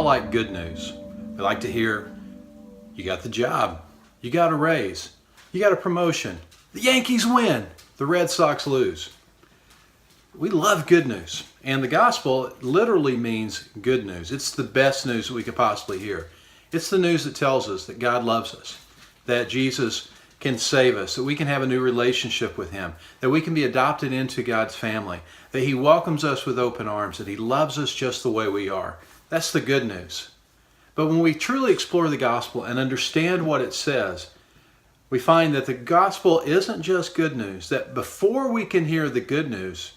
all like good news. We like to hear, you got the job, you got a raise, you got a promotion, the Yankees win, the Red Sox lose. We love good news. And the gospel literally means good news. It's the best news that we could possibly hear. It's the news that tells us that God loves us, that Jesus can save us, that we can have a new relationship with Him, that we can be adopted into God's family, that He welcomes us with open arms, that He loves us just the way we are. That's the good news. But when we truly explore the gospel and understand what it says, we find that the gospel isn't just good news, that before we can hear the good news,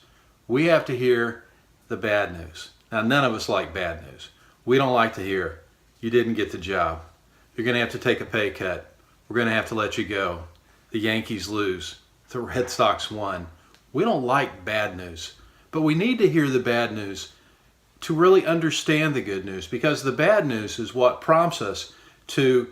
we have to hear the bad news. Now, none of us like bad news. We don't like to hear, you didn't get the job. You're going to have to take a pay cut. We're going to have to let you go. The Yankees lose. The Red Sox won. We don't like bad news. But we need to hear the bad news to really understand the good news, because the bad news is what prompts us to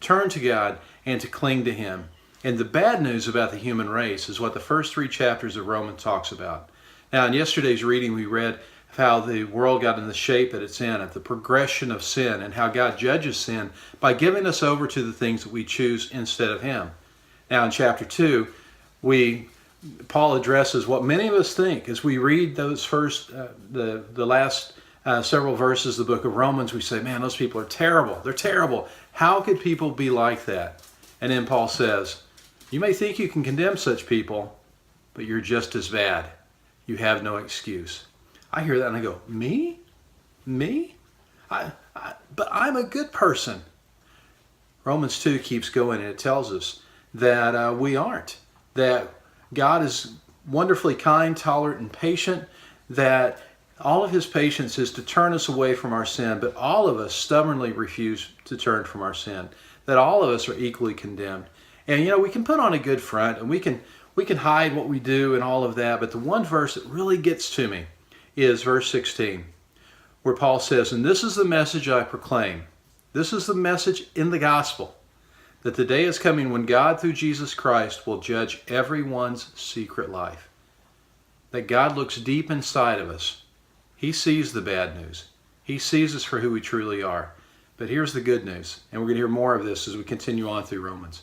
turn to God and to cling to Him. And the bad news about the human race is what the first 3 chapters of Romans talks about. Now, in yesterday's reading, we read how the world got in the shape that it's in, at the progression of sin, and how God judges sin by giving us over to the things that we choose instead of Him. Now, in chapter 2, Paul addresses what many of us think as we read those first, the last several verses of the book of Romans. We say, man, those people are terrible. They're terrible. How could people be like that? And then Paul says, you may think you can condemn such people, but you're just as bad. You have no excuse. I hear that and I go, me? Me? But I'm a good person. Romans 2 keeps going, and it tells us that we aren't. That God is wonderfully kind, tolerant, and patient. That all of His patience is to turn us away from our sin, but all of us stubbornly refuse to turn from our sin. That all of us are equally condemned. And we can put on a good front, and we can hide what we do and all of that, but the one verse that really gets to me is verse 16, where Paul says, and this is the message I proclaim. This is the message in the gospel, that the day is coming when God, through Jesus Christ, will judge everyone's secret life. That God looks deep inside of us. He sees the bad news. He sees us for who we truly are. But here's the good news, and we're going to hear more of this as we continue on through Romans,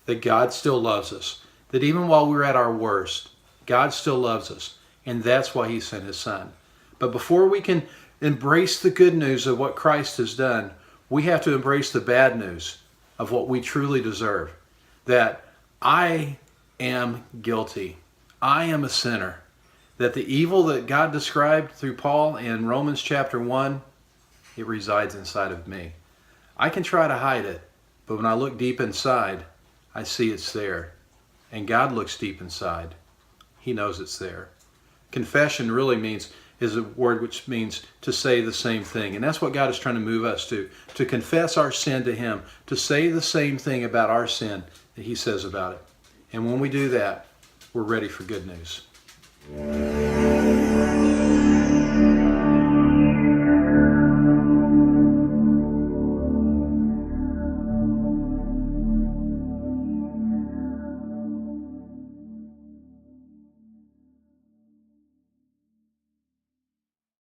that God still loves us. That even while we're at our worst, God still loves us. And that's why He sent His Son. But before we can embrace the good news of what Christ has done, we have to embrace the bad news of what we truly deserve. That I am guilty. I am a sinner. That the evil that God described through Paul in Romans chapter 1, it resides inside of me. I can try to hide it, but when I look deep inside, I see it's there. And God looks deep inside. He knows it's there. Confession really is a word which means to say the same thing. And that's what God is trying to move us to confess our sin to Him, to say the same thing about our sin that He says about it. And when we do that, we're ready for good news.